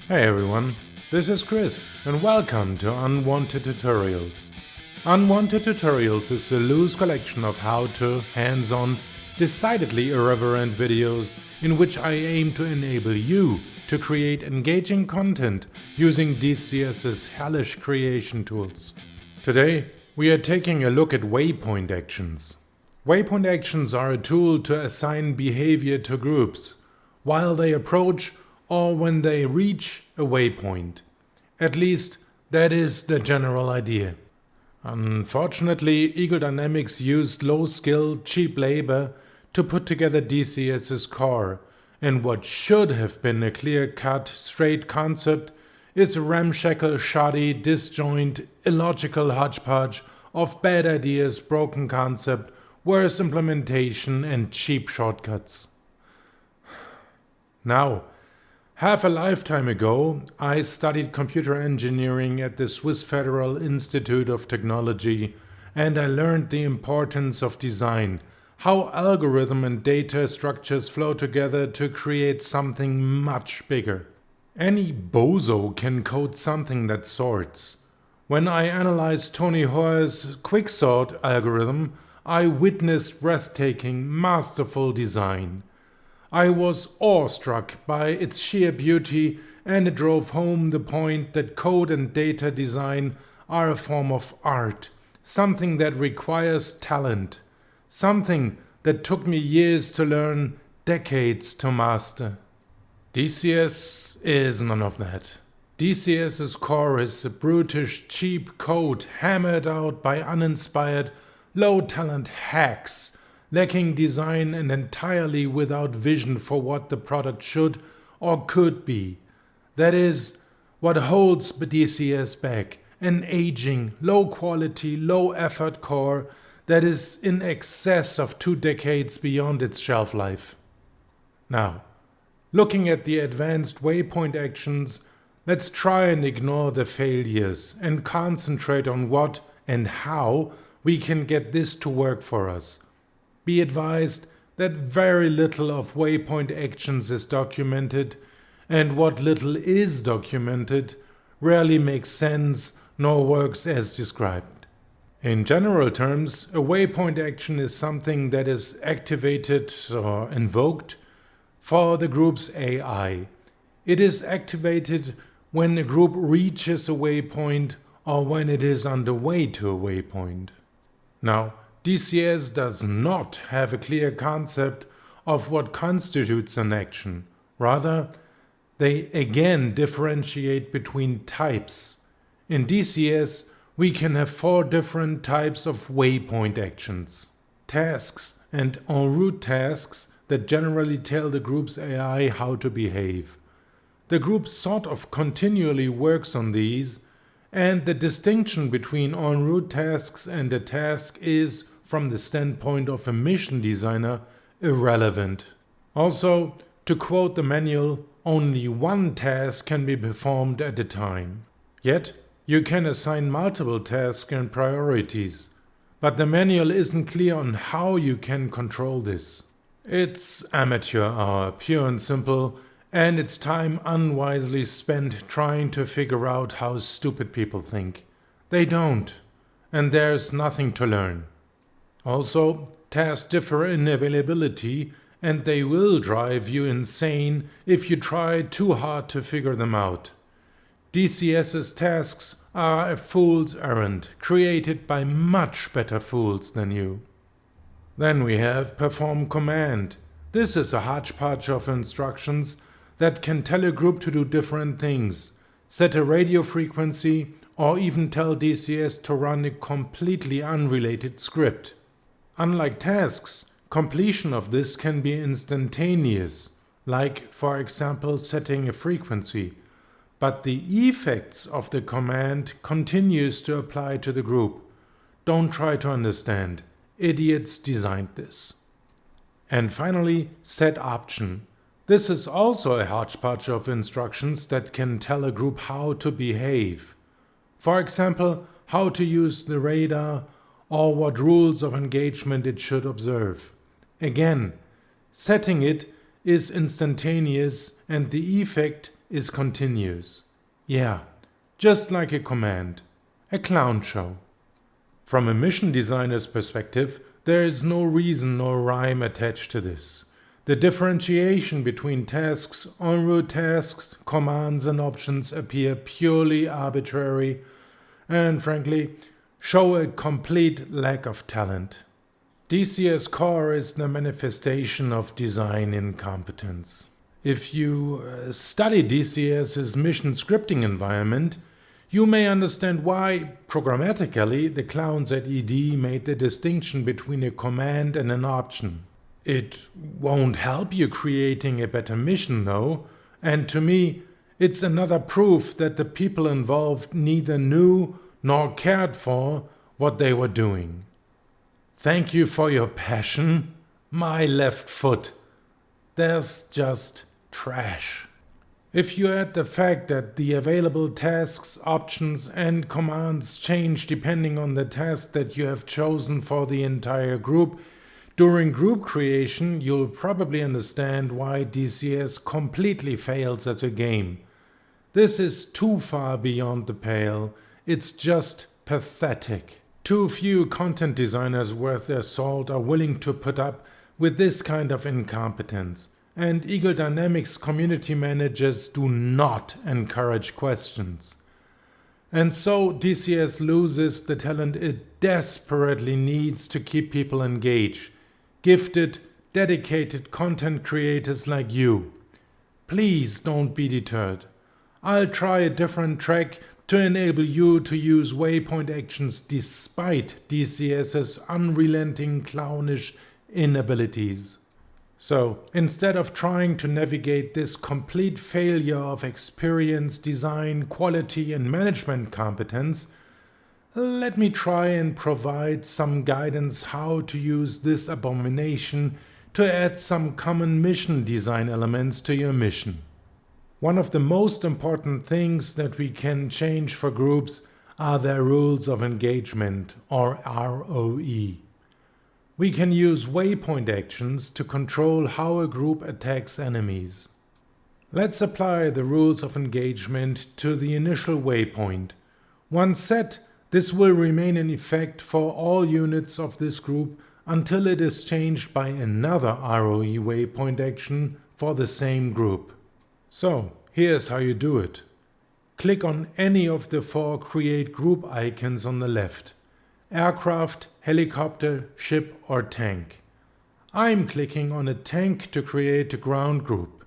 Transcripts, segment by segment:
Hey everyone, this is Chris and welcome to Unwanted Tutorials. Unwanted Tutorials is a loose collection of how-to, hands-on, decidedly irreverent videos in which I aim to enable you to create engaging content using DCS's hellish creation tools. Today, we are taking a look at Waypoint actions. Waypoint actions are a tool to assign behavior to groups while they approach or when they reach a waypoint. At least that is the general idea. Unfortunately, Eagle Dynamics used low-skill, cheap labor to put together DCS's core, and what should have been a clear-cut, straight concept is a ramshackle, shoddy, disjoint, illogical hodgepodge of bad ideas, broken concept, worse implementation, and cheap shortcuts. Now, half a lifetime ago, I studied computer engineering at the Swiss Federal Institute of Technology, and I learned the importance of design, how algorithm and data structures flow together to create something much bigger. Any bozo can code something that sorts. When I analyzed Tony Hoare's quicksort algorithm, I witnessed breathtaking, masterful design. I was awestruck by its sheer beauty, and it drove home the point that code and data design are a form of art, something that requires talent, something that took me years to learn, decades to master. DCS is none of that. DCS's core is a brutish, cheap code hammered out by uninspired, low-talent hacks, lacking design and entirely without vision for what the product should or could be. That is what holds DCS back, an aging, low-quality, low-effort core that is in excess of 2 decades beyond its shelf life. Now, looking at the advanced Waypoint actions, let's try and ignore the failures and concentrate on what and how we can get this to work for us. Be advised that very little of Waypoint actions is documented, and what little is documented rarely makes sense nor works as described. In general terms, a Waypoint action is something that is activated or invoked for the group's AI. It is activated when a group reaches a waypoint or when it is on the way to a waypoint. Now, DCS does not have a clear concept of what constitutes an action. Rather, they again differentiate between types. In DCS, we can have 4 different types of waypoint actions. Tasks and en route tasks that generally tell the group's AI how to behave. The group sort of continually works on these, and the distinction between en route tasks and a task is, from the standpoint of a mission designer, irrelevant. Also, to quote the manual, only one task can be performed at a time. Yet, you can assign multiple tasks and priorities, but the manual isn't clear on how you can control this. It's amateur hour, pure and simple, and it's time unwisely spent trying to figure out how stupid people think. They don't, and there's nothing to learn. Also, tasks differ in availability, and they will drive you insane if you try too hard to figure them out. DCS's tasks are a fool's errand, created by much better fools than you. Then we have perform command. This is a hodgepodge of instructions that can tell a group to do different things, set a radio frequency, or even tell DCS to run a completely unrelated script. Unlike tasks, completion of this can be instantaneous, like, for example, setting a frequency, but the effects of the command continues to apply to the group. Don't try to understand. Idiots designed this. And finally, set option. This is also a hodgepodge of instructions that can tell a group how to behave. For example, how to use the radar or what rules of engagement it should observe. Again, setting it is instantaneous and the effect is continuous. Yeah, just like a command. A clown show. From a mission designer's perspective, there is no reason or rhyme attached to this. The differentiation between tasks, en route tasks, commands and options appear purely arbitrary and, frankly, show a complete lack of talent. DCS core is the manifestation of design incompetence. If you study DCS's mission scripting environment, you may understand why, programmatically, the clowns at ED made the distinction between a command and an option. It won't help you creating a better mission, though, and to me, it's another proof that the people involved neither knew nor cared for what they were doing. Thank you for your passion. My left foot. There's just trash. If you add the fact that the available tasks, options, and commands change depending on the task that you have chosen for the entire group, during group creation, you'll probably understand why DCS completely fails as a game. This is too far beyond the pale. It's just pathetic. Too few content designers worth their salt are willing to put up with this kind of incompetence. And Eagle Dynamics community managers do not encourage questions. And so DCS loses the talent it desperately needs to keep people engaged. Gifted, dedicated content creators like you. Please don't be deterred. I'll try a different track to enable you to use Waypoint actions despite DCS's unrelenting clownish inabilities. So, instead of trying to navigate this complete failure of experience, design, quality and management competence, let me try and provide some guidance how to use this abomination to add some common mission design elements to your mission. One of the most important things that we can change for groups are their rules of engagement, or ROE. We can use waypoint actions to control how a group attacks enemies. Let's apply the rules of engagement to the initial waypoint. Once set, this will remain in effect for all units of this group until it is changed by another ROE waypoint action for the same group. So, here's how you do it. Click on any of the 4 Create Group icons on the left. Aircraft, helicopter, ship or tank. I'm clicking on a tank to create a ground group.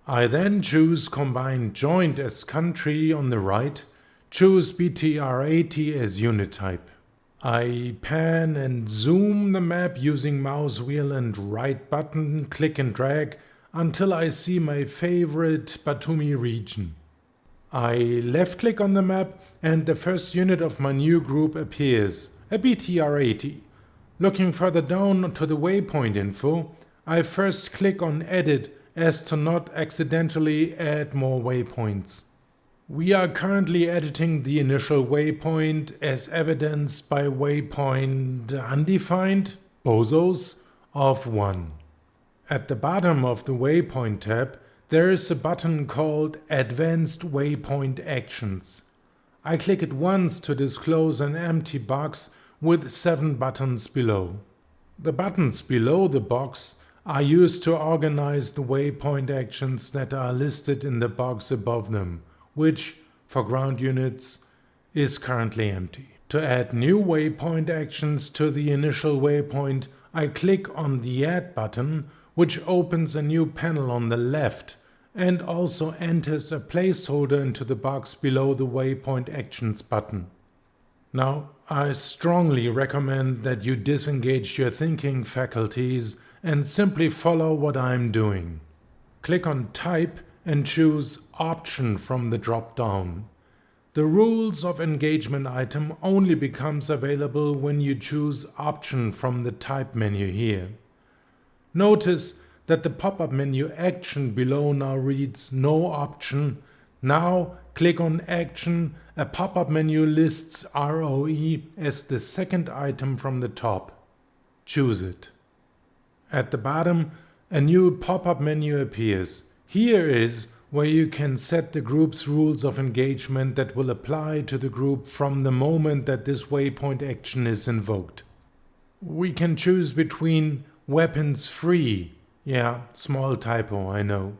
I then choose Combine Joint as country on the right, choose BTR80 as unit type. I pan and zoom the map using mouse wheel and right button, click and drag until I see my favorite Batumi region. I left click on the map and the first unit of my new group appears, a BTR80. Looking further down to the waypoint info, I first click on Edit as to not accidentally add more waypoints. We are currently editing the initial waypoint as evidenced by waypoint undefined, bozos, of 1. At the bottom of the waypoint tab, there is a button called Advanced Waypoint Actions. I click it once to disclose an empty box with 7 buttons below. The buttons below the box are used to organize the waypoint actions that are listed in the box above them, which, for ground units, is currently empty. To add new waypoint actions to the initial waypoint, I click on the Add button, which opens a new panel on the left and also enters a placeholder into the box below the Waypoint Actions button. Now, I strongly recommend that you disengage your thinking faculties and simply follow what I'm doing. Click on Type and choose Option from the drop-down. The Rules of Engagement item only becomes available when you choose Option from the Type menu here. Notice that the pop-up menu action below now reads No Option. Now click on Action. A pop-up menu lists ROE as the second item from the top. Choose it. At the bottom, a new pop-up menu appears. Here is where you can set the group's rules of engagement that will apply to the group from the moment that this waypoint action is invoked. We can choose between weapons free. Yeah, small typo, I know.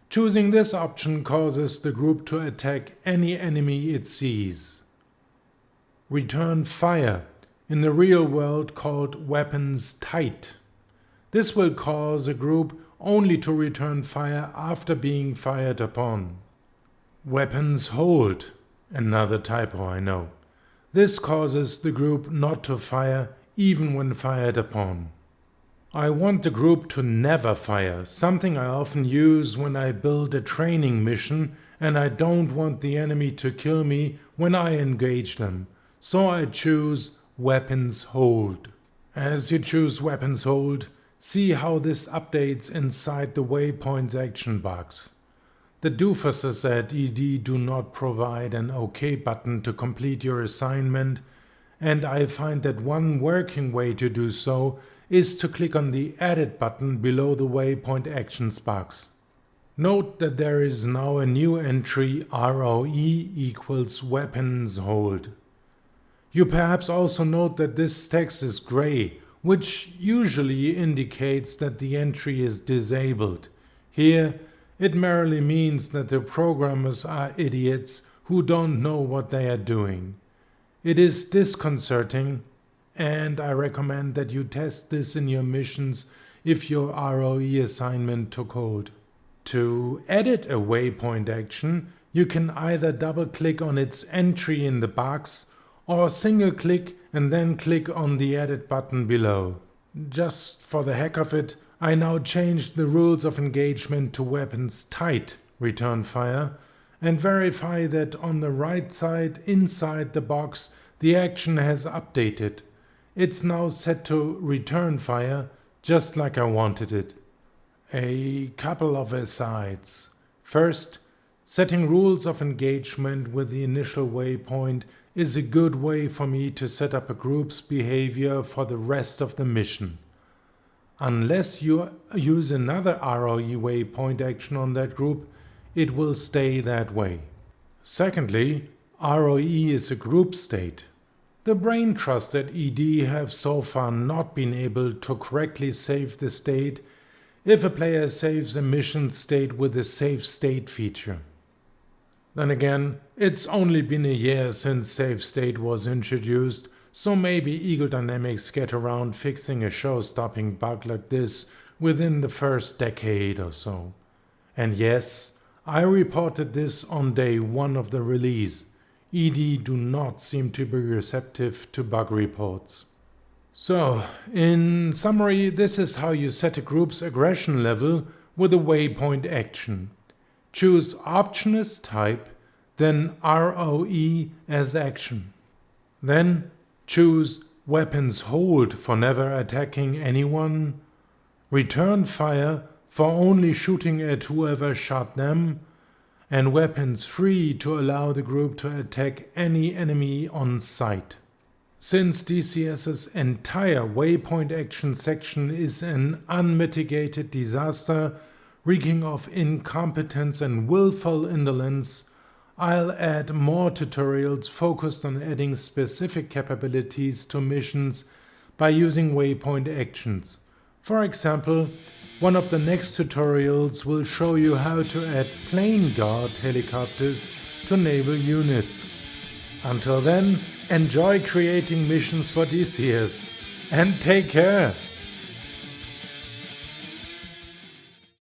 Choosing this option causes the group to attack any enemy it sees. Return fire, in the real world called weapons tight. This will cause a group only to return fire after being fired upon. Weapons hold, another typo I know. This causes the group not to fire even when fired upon. I want the group to never fire, something I often use when I build a training mission and I don't want the enemy to kill me when I engage them, so I choose weapons hold. As you choose weapons hold, see how this updates inside the waypoints action box. The doofuses at ED do not provide an OK button to complete your assignment, and I find that one working way to do so is to click on the Edit button below the Waypoint Actions box. Note that there is now a new entry ROE equals weapons hold. You perhaps also note that this text is gray, which usually indicates that the entry is disabled. Here, it merely means that the programmers are idiots who don't know what they are doing. It is disconcerting, and I recommend that you test this in your missions if your ROE assignment took hold. To edit a waypoint action, you can either double-click on its entry in the box or single-click and then click on the Edit button below. Just for the heck of it, I now changed the rules of engagement to weapons tight, return fire, and verify that on the right side inside the box the action has updated. It's now set to return fire, just like I wanted it. A couple of asides. First, setting rules of engagement with the initial waypoint is a good way for me to set up a group's behavior for the rest of the mission. Unless you use another ROE waypoint action on that group, it will stay that way. Secondly, ROE is a group state. The brain trusts at ED have so far not been able to correctly save the state if a player saves a mission state with the save state feature. Then again, it's only been a year since save state was introduced, so maybe Eagle Dynamics get around fixing a show-stopping bug like this within the first decade or so. And yes, I reported this on day 1 of the release. ED do not seem to be receptive to bug reports. So, in summary, this is how you set a group's aggression level with a waypoint action. Choose option as type, then ROE as action. Then choose weapons hold for never attacking anyone, return fire for only shooting at whoever shot them, and weapons free to allow the group to attack any enemy on sight. Since DCS's entire waypoint action section is an unmitigated disaster, reeking of incompetence and willful indolence, I'll add more tutorials focused on adding specific capabilities to missions by using waypoint actions. For example, one of the next tutorials will show you how to add plane guard helicopters to naval units. Until then, enjoy creating missions for DCS and take care!